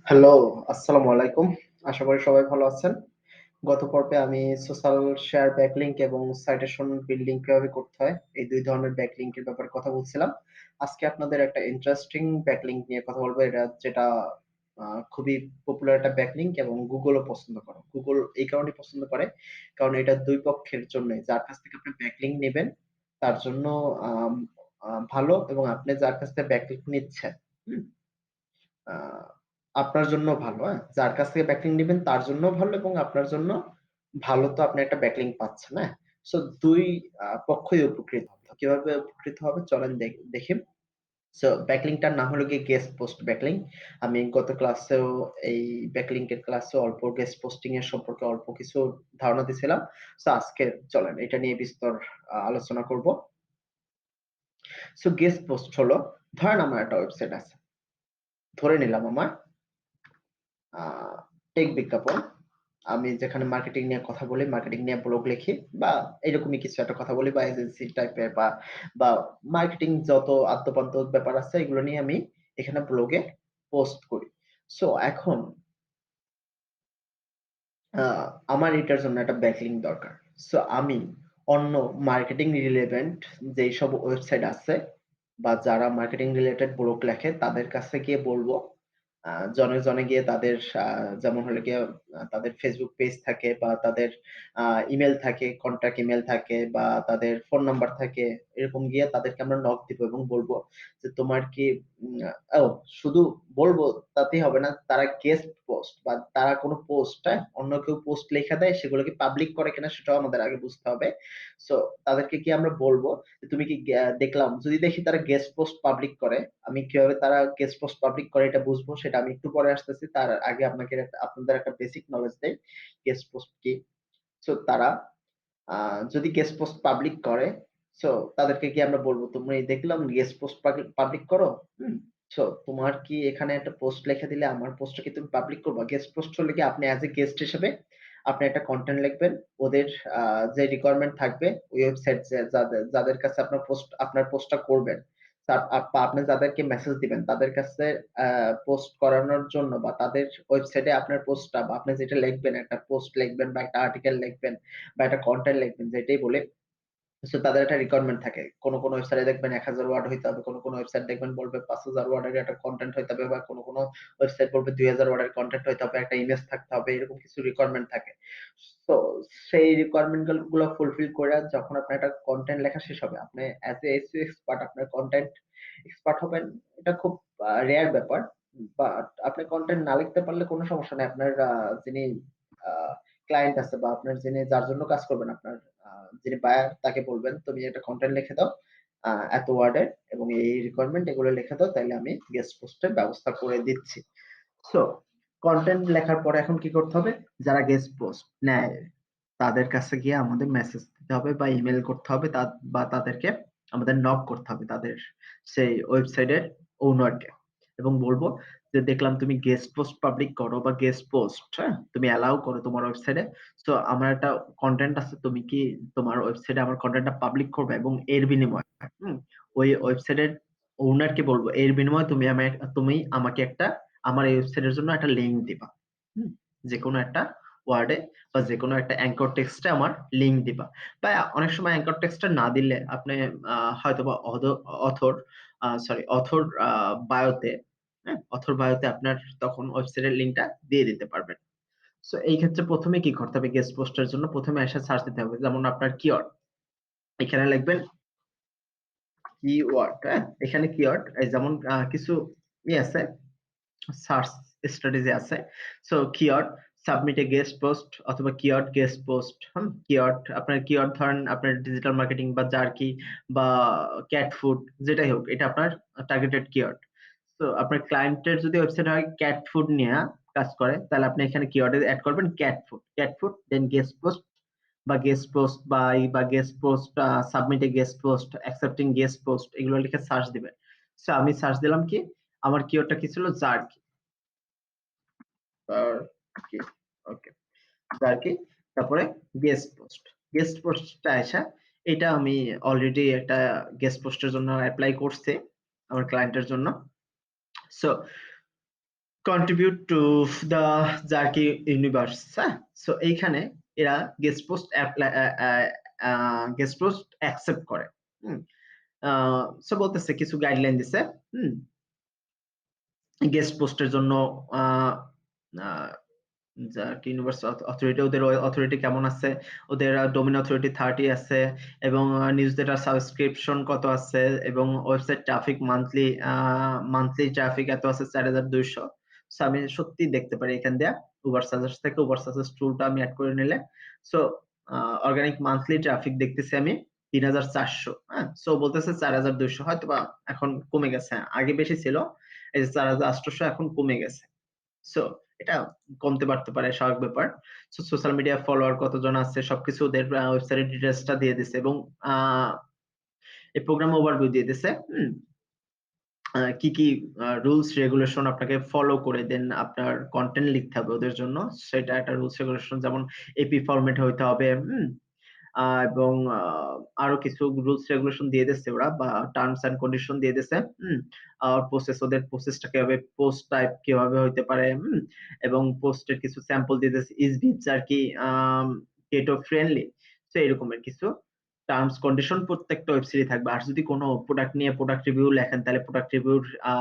Hello, আসসালামু আলাইকুম। আশা করি সবাই ভালো আছেন। গত পর্বে আমি সোশ্যাল শেয়ার ব্যাকলিংক এবং সাইটেশন বিল্ডিং কিভাবে করতে হয়, এই ২ ধরনের ব্যাকলিংক এর ব্যাপারে কথা বলছিলাম। আজকে আপনাদের একটা ইন্টারেস্টিং ব্যাকলিংক নিয়ে কথা বলবো। যেটা খুবই পপুলার একটা ব্যাকলিংক এবং Google ও পছন্দ করে। Google এই কারণেই পছন্দ করে, কারণ এটা ২ পক্ষের জন্যই। যার কাছ থেকে আপনি ব্যাকলিংক নিবেন, তার জন্য আম ভালো এবং আপনি যার কাছ থেকে ব্যাকলিংক নিচ্ছেন, হুম? আ আপনার জন্য ভালো, হ্যাঁ? যার কাছ থেকে ব্যাকলিংক নিবেন তার জন্যও ভালো এবং আপনার জন্য ভালো তো আপনি একটা ব্যাকলিংক পাচ্ছেন, হ্যাঁ? সো ২ পক্ষই উপকৃত হবে। কিভাবে উপকৃত হবে চলেন দেখি। সো ব্যাকলিংকটার নাম হলো গিয়ে গেস্ট পোস্ট ব্যাকলিংক। আমি গত ক্লাসেও এই ব্যাকলিংক এর ক্লাসে অল্প গেস্ট পোস্টিং এর সম্পর্কে অল্প কিছু ধারণা দিছিলাম। সো আজকে চলেন এটা নিয়ে বিস্তর আলোচনা করব। সো গেস্ট পোস্ট হলো ধরেন আমার একটা ওয়েবসাইট আছে। ধরে নিলাম আমার আ টেক বিজ্ঞাপন। আমি যেখানে মার্কেটিং নিয়ে কথা বলি, মার্কেটিং নিয়ে ব্লগ লিখি বা এরকমই কিছু একটা কথা বলি বা এজেন্সি টাইপের বা মার্কেটিং যত আদ্যোপান্ত ব্যাপার আছে এগুলো নিয়ে আমি এখানে ব্লগে পোস্ট করি। সো এখন আ আমার এটার জন্য একটা ব্যাকলিংক দরকার। সো আমি অন্য মার্কেটিং রিলেভেন্ট যেইসব ওয়েবসাইট আছে বা যারা মার্কেটিং রিলেটেড ব্লগ লেখে তাদের কাছে গিয়ে বলব জনে, জনে গিয়ে তাদের যেমন হলো গিয়ে তাদের Facebook পেজ থাকে বা তাদের আ ইমেইল থাকে, কনট্যাক্ট ইমেইল থাকে বা তাদের ফোন নাম্বার থাকে। এরকম গিয়ে তাদেরকে আমরা নক দিব এবং বলব যে, "তোমার কি" উম ও শুধু বলব তাতেই হবে না। তারা গেস্ট পোস্ট বা তারা কোন পোস্ট, হ্যাঁ? অন্য কেউ পোস্ট লেখা দেয় সেগুলো কি পাবলিক করে কিনা সেটাও আমাদের আগে বুঝতে হবে। সো তাদেরকে কি আমরা বলব যে, "তুমি কি দেখলাম" যদি দেখি তারা গেস্ট পোস্ট পাবলিক করে, আমি কিভাবে তারা গেস্ট পোস্ট পাবলিক করে এটা বুঝবো সেটা আমি একটু পরে আসতেছি। তার আগে আপনাদের একটা বেসিক নলেজ দেই। গেস্ট পোস্ট কি? সো তারা আ যদি গেস্ট পোস্ট পাবলিক করে, সো তাদেরকে গিয়ে আমরা বলব, "তুমি দেখলাম গেস্ট পোস্ট পাবলিক করো। হুম? সো তোমার কি এখানে একটা পোস্ট লিখে দিলে আমার পোস্টটা কি তুমি পাবলিক করবা?" গেস্ট পোস্ট হলে কি আপনি এস এ গেস্ট হিসেবে আপনি একটা কনটেন্ট লিখবেন। ওদের আ যে রিকোয়ারমেন্ট থাকবে ওই ওয়েবসাইট যাদের যাদের কাছে আপনার পোস্টটা করবেন। বা আপনি যাদেরকে মেসেজ দিবেন তাদের কাছে আ পোস্ট করানোর জন্য বা তাদের ওয়েবসাইটে আপনার পোস্টটা বা আপনি যেটা লিখবেন, একটা পোস্ট লিখবেন বা একটা আর্টিকেল লিখবেন বা একটা কনটেন্ট লিখবেন যেটাই বলি। সো তাদের একটা রিকোয়ারমেন্ট থাকে। কোন ওয়েবসাইটে দেখবেন ১,০০০ ওয়ার্ড হইতে হবে। কোন ওয়েবসাইট দেখবেন বলবে ৫,০০০ ওয়ার্ডের একটা কনটেন্ট হইতে হবে বা কোন ওয়েবসাইট বলবে ২,০০০ ওয়ার্ডের কনটেন্ট হইতে হবে, একটা ইমেজ থাকতে হবে। এরকম কিছু রিকোয়ারমেন্ট থাকে। সো সেই রিকোয়ারমেন্ট গুলো ফুলফিল কইরা যখন আপনার একটা কনটেন্ট লেখা শেষ হবে, আপনি এস এ এসইও এক্সপার্ট আপনার কনটেন্ট এক্সপার্ট হবেন। এটা খুব রেয়ার ব্যাপার। বাট আপনি কনটেন্ট না লিখতে পারলে কোন সমস্যা নাই। আপনার যিনি আ ক্লায়েন্ট আছে বা আপনার যার জন্য কাজ করবেন আপনার আ যিনি বায়ার তাকে বলবেন, "তুমি একটা কনটেন্ট লিখে দাও এত ওয়ার্ডের এবং এই রিকোয়ারমেন্ট এগুলো লিখে দাও। তাইলে আমি গেস্ট পোস্টের ব্যবস্থা করে দিচ্ছি।" সো কনটেন্ট লেখার পরে এখন কি করতে হবে? যারা গেস্ট পোস্ট নেয়, তাদের কাছে গিয়ে আমাদের মেসেজ দিতে হবে বা ইমেইল করতে হবে বা তাদেরকে আমাদের নক করতে হবে তাদের সেই ওয়েবসাইটের ওনারকে এবং বলব যে, "দেখলাম তুমি গেস্ট পোস্ট পাবলিক করো বা গেস্ট পোস্ট, হ্যাঁ? তুমি অ্যালাও করো তোমার ওয়েবসাইটে। সো আমার একটা কনটেন্ট আছে। তুমি কি তোমার ওয়েবসাইটে আমার কনটেন্টটা পাবলিক করবে এবং এর বিনিময়ে হুম, ওই ওয়েবসাইটের ওনারকে বলব, এর বিনিময়ে তুমি আমাকে আমার এই ওয়েবসাইটের জন্য একটা লিঙ্ক দিবা। হুম? যেকোনো একটা ওয়ার্ডে বা যেকোনো একটা অ্যাঙ্কর টেক্সটে আমার লিঙ্ক দিবা। বা অনেক সময় অ্যাঙ্কর টেক্সটটা না দিলে আপনি হয়তোবা অথর বায়োতে হ্যাঁ? অথর বায়োতে আপনার তখন ওয়েবসাইটের লিঙ্কটা দিয়ে দিতে পারবেন। সো এই ক্ষেত্রে ১ম এ কি করতে হবে গেস্ট পোস্টের জন্য ১ম এ এসে সার্চ দিতে হবে। যেমন আপনার কিওয়ার্ড। এখানে লিখবেন কিওয়ার্ড, হ্যাঁ? এখানে কিওয়ার্ড এই যেমন কিছু আছে সার্চ স্ট্র্যাটেজি আছে। So keyword submit a guest post অথবা কিওয়ার্ড গেস্ট পোস্ট আপনার কিওয়ার্ড ধরেন আপনার ডিজিটাল মার্কেটিং বা জার্কি বা ক্যাট ফুড যেটাই হোক এটা আপনার টার্গেটেড কিওয়ার্ড। সো আপনার ক্লায়েন্টের যদি ওয়েবসাইট হয় ক্যাট ফুড নিয়ে কাজ করে তাহলে আপনি এখানে কিওয়ার্ডে এড করবেন ক্যাট ফুড। ক্যাট ফুড দেন গেস্ট পোস্ট বা গেস্ট পোস্ট বা guest post submit a guest post, accepting guest post এগুলো লিখে সার্চ দিবেন। সো আমি সার্চ দিলাম কি? আমার কিওয়ার্ডটা কি ছিল? জার্কি। জার্কি। ওকে। জার্কি। তারপরে গেস্ট পোস্ট। গেস্ট পোস্টটা আইসা এটা আমি অলরেডি একটা গেস্ট পোস্টের জন্য এপ্লাই করছি আমার ক্লায়েন্টের জন্য। So contribute to the jerky universe, হ্যাঁ? সো এইখানে এরা গেস্ট পোস্ট অ্যাকসেপ্ট করে। হুম? আ সো বলতেছে কিছু গাইডলাইন দিছে। হুম? গেস্ট পোস্টের জন্য আ আ জার্কি ইউনিভার্স অথরিটি ওদের অথরিটি কেমন আছে? ওদের ডোমেইন অথরিটি 30 আছে এবং নিউজলেটার সাবস্ক্রিপশন কত আছে এবং ওয়েবসাইট ট্রাফিক মান্থলি ট্রাফিক এত আছে ৪,২০০। সো আমি সত্যিই দেখতে পারি এখান দিয়া উবার সাজেস্ট থেকে উবার সাজেস্ট টুলটা আমি এড করে নিলে। সো আ অর্গানিক মান্থলি ট্রাফিক দেখতেছি আমি ৩,৪০০, হ্যাঁ? সো বলতেছে ৪,২০০ হয়তোবা এখন কমে গেছে। আগে বেশি ছিল। এই যে ৪,৮০০ এখন কমে গেছে। সো এটা কমতে বাড়তে পারে স্বাভাবিক ব্যাপার। সোশ্যাল মিডিয়া ফলোয়ার কতজন আছে সবকিছু ওদের ওয়েবসাইটের ডিটেইলসটা দিয়ে দিছে এবং আ এই প্রোগ্রাম ওভারভিউ দিয়ে দিছে। হুম? কি রুলস রেগুলেশন আপনাকে ফলো করে দেন আপনার কনটেন্ট লিখতে হবে ওদের জন্য। সেটা একটা রুলস রেগুলেশন যেমন এপি ফরমেট হইতে হবে। হুম? এবং আরো কিছু রুলস রেগুলেশন দিয়ে দিচ্ছে ওরা বা টার্মস অ্যান্ড কন্ডিশন দিয়ে দিছে। হুম? ওদের প্রসেসটা কিভাবে পোস্ট টাইপ কিভাবে হইতে পারে, হুম? এবং পোস্টের কিছু স্যাম্পল দিয়ে দিছে। ইস বিটস আর কি কেটো ফ্রেন্ডলি। সো এরকমের কিছু টার্মস কন্ডিশন প্রত্যেকটা ওয়েবসাইটে থাকবে। আর যদি কোন প্রোডাক্ট নিয়ে প্রোডাক্ট রিভিউ লেখেন তাহলে প্রোডাক্ট রিভিউর আ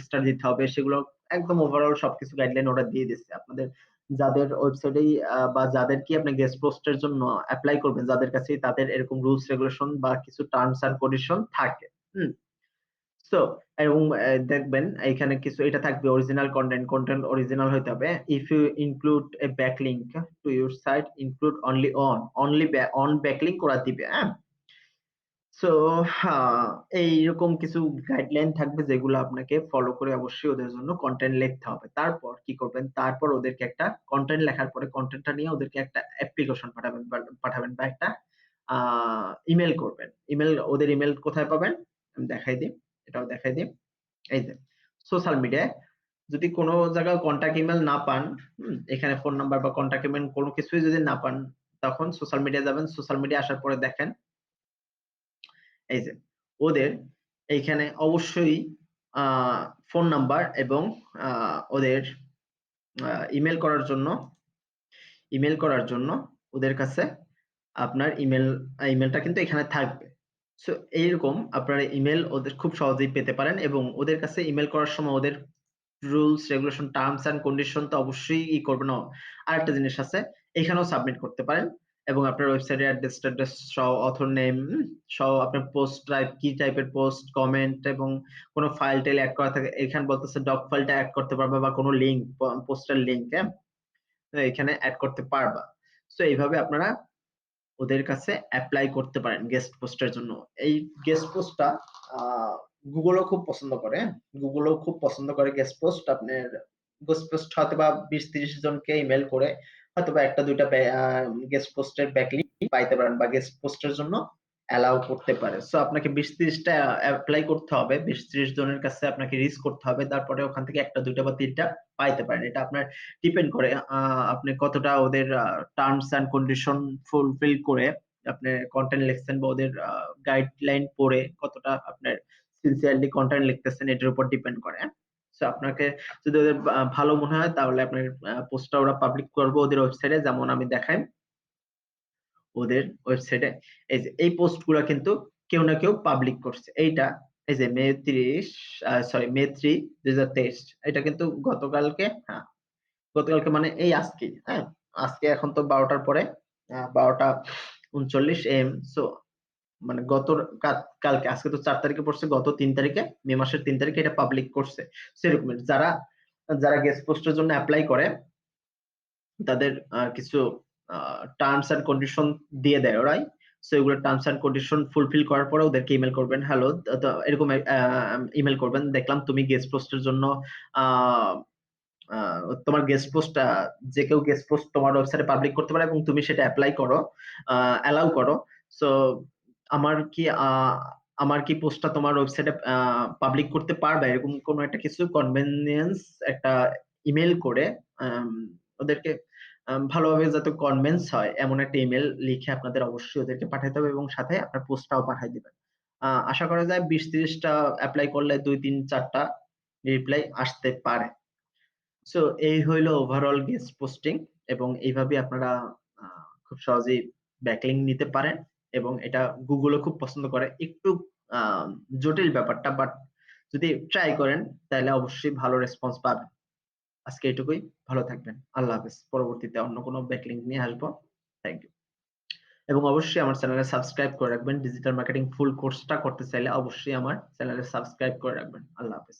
স্টার দিতে হবে। সেগুলো একদম ওভারঅল সবকিছু গাইডলাইন ওরা দিয়ে দিচ্ছে। আপনাদের যাদের ওয়েবসাইটেই বা যাদেরকে আপনি গেস্ট পোস্টের জন্য এপ্লাই করবেন, যাদের কাছেই তাদের এরকম রুলস রেগুলেশন বা কিছু টার্মস অ্যান্ড কন্ডিশন থাকে। হুম? সো এবং দেখবেন এখানে কিছু এটা থাকবে অরিজিনাল কনটেন্ট অরিজিনাল হইতে হবে। If you include a backlink to your site include only on backlink ওরা দিবে, হ্যাঁ? সো হা এইরকম কিছু গাইডলাইন থাকবে যেগুলো আপনাকে ফলো করে অবশ্যই ওদের জন্য কনটেন্ট লিখতে হবে। তারপর কি করবেন? তারপর ওদেরকে একটা কনটেন্ট লেখার পরে কনটেন্টটা নিয়ে ওদেরকে একটা অ্যাপ্লিকেশন পাঠাবেন বা একটা আ ইমেইল করবেন। ওদের ইমেইল কোথায় পাবেন? আমি দেখাই দিই। এটাও দেখাই দিই। এই যে সোশ্যাল মিডিয়ায় যদি কোন জায়গায় কনট্যাক্ট ইমেইল না পান, হুম? এখানে ফোন নাম্বার বা কনট্যাক্ট ইমেইল কোন কিছুই যদি না পান, তখন সোশ্যাল মিডিয়ায় যাবেন। সোশ্যাল মিডিয়া আসার পরে দেখেন এই যে ওদের এইখানে অবশ্যই আ ফোন নাম্বার এবং আ ওদের আ ইমেইল করার জন্য ইমেইল করার জন্য ওদের কাছে আপনার ইমেইলটা কিন্তু এখানে থাকবে। সো এইরকম আপনারা ইমেইল ওদের খুব সহজেই পেতে পারেন এবং ওদের কাছে ইমেইল করার সময় ওদের rules, regulation, terms and condition তো অবশ্যই করবেন। আরেকটা জিনিস আছে, এখানেও সাবমিট করতে পারেন এবং আপনার ওয়েবসাইটের অ্যাড্রেস সহ, অথর নেম সহ আপনার পোস্ট টাইপ, কি টাইপের পোস্ট, কমেন্ট এবং কোন ফাইল-টাইল এড করা থাকে। এখানে বলতেছে ডক ফাইলটা এড করতে পারবা বা কোন লিঙ্ক, পোস্টের লিঙ্ক, হ্যাঁ? তো এখানে এড করতে পারবা। সো এইভাবে আপনারা ওদের কাছে এপ্লাই করতে পারেন গেস্ট পোস্টের জন্য। এই গেস্ট পোস্টটা আ Google ও খুব পছন্দ করে, হ্যাঁ? Google ও খুব পছন্দ করে গেস্ট পোস্ট। আপনার গেস্ট পোস্ট হয়তোবা ২০-৩০ জনকে ইমেইল করে হয়তোবা ১ টা ২ টা গেস্ট পোস্টের ব্যাকলিংক পাইতে পারেন বা গেস্ট পোস্টের জন্য অ্যালাও করতে পারে। সো আপনাকে ২০-৩০ টা এপ্লাই করতে হবে। ২০-৩০ জনের কাছে আপনাকে রিচ করতে হবে। তারপরে ওখান থেকে ১ টা ২ টা বা ৩ টা পাইতে পারেন। এটা আপনার ডিপেন্ড করে আপনি কতটা ওদের টার্মস অ্যান্ড কন্ডিশন ফুলফিল করে আপনি কনটেন্ট লিখছেন বা ওদের গাইডলাইন পড়ে কতটা আপনার সিনসিয়ারলি কনটেন্ট লিখতেছেন এটার উপর ডিপেন্ড করে, হ্যাঁ? সো আপনাকে যদি ওদের ভালো মনে হয় তাহলে আপনার পোস্টটা ওরা পাবলিক করবে ওদের ওয়েবসাইটে যেমন আমি দেখাই। ওদের ওয়েবসাইটে এই যে এই পোস্ট গুলা কিন্তু কেউ না কেউ পাবলিক করছে। এইটা এই যে মে 3, ২০২৩ এটা কিন্তু গতকালকে, হ্যাঁ, গতকালকে মানে এই আজকেই, হ্যাঁ? আজকে এখন তো ১২ টার পরে ১২টা ৩৯ এএম। সো মানে গত কালকে আজকে তো ৪ তারিখে পড়ছে, গত ৩ তারিখে মে মাসের ৩ তারিখে এটা পাবলিক করছে। সেরকমই যারা গেস্ট পোস্টের জন্য এপ্লাই করে তাদের কিছু আ টার্মস অ্যান্ড কন্ডিশন দিয়ে দেয় ওরাই। সো এগুলো টার্মস অ্যান্ড কন্ডিশন ফুলফিল করার পরে ওদেরকে ইমেইল করবেন। হ্যালো এরকম ইমেইল করবেন। দেখলাম তুমি গেস্ট পোস্টের জন্য আ আ তোমার গেস্ট পোস্ট যে কেউ গেস্ট পোস্ট তোমার ওয়েবসাইটে পাবলিক করতে পারে এবং তুমি সেটা এপ্লাই করো, অ্যালাও করো। সো আমার কি আ আমার কি পোস্টটা তোমার ওয়েবসাইটে পাবলিক করতে পারবা? এরকম কোনো একটা কিছু কনভেনিয়েন্স একটা ইমেইল করে আম ওদেরকে ভালোভাবে যাতে কনভিন্স হয় এমন একটা ইমেইল লিখে আপনাদের অবশ্যই ওদেরকে পাঠাইতে হবে এবং সাথে আপনার পোস্টটাও পাঠায় দিবেন। আশা করা যায় ২০-৩০ টা এপ্লাই করলে ২, ৩, ৪ টা রিপ্লাই আসতে পারে। সো এই হইলো ওভারঅল গেস্ট পোস্টিং এবং এইভাবে আপনারা আ খুব সহজেই ব্যাকলিংক নিতে পারেন এবং এটা Google ও খুব পছন্দ করে। একটু আ জটিল ব্যাপারটা বাট যদি ট্রাই করেন তাইলে অবশ্যই ভালো রেসপন্স পাবেন। আজকে এটুকুই। ভালো থাকবেন। আল্লাহ হাফেজ। পরবর্তীতে অন্য কোনো ব্যাকলিংক নিয়ে আসবো। Thank you. এবং অবশ্যই আমার চ্যানেলে সাবস্ক্রাইব করে রাখবেন। ডিজিটাল মার্কেটিং ফুল কোর্সটা করতে চাইলে অবশ্যই আমার চ্যানেলে সাবস্ক্রাইব করে রাখবেন। আল্লাহ হাফেজ।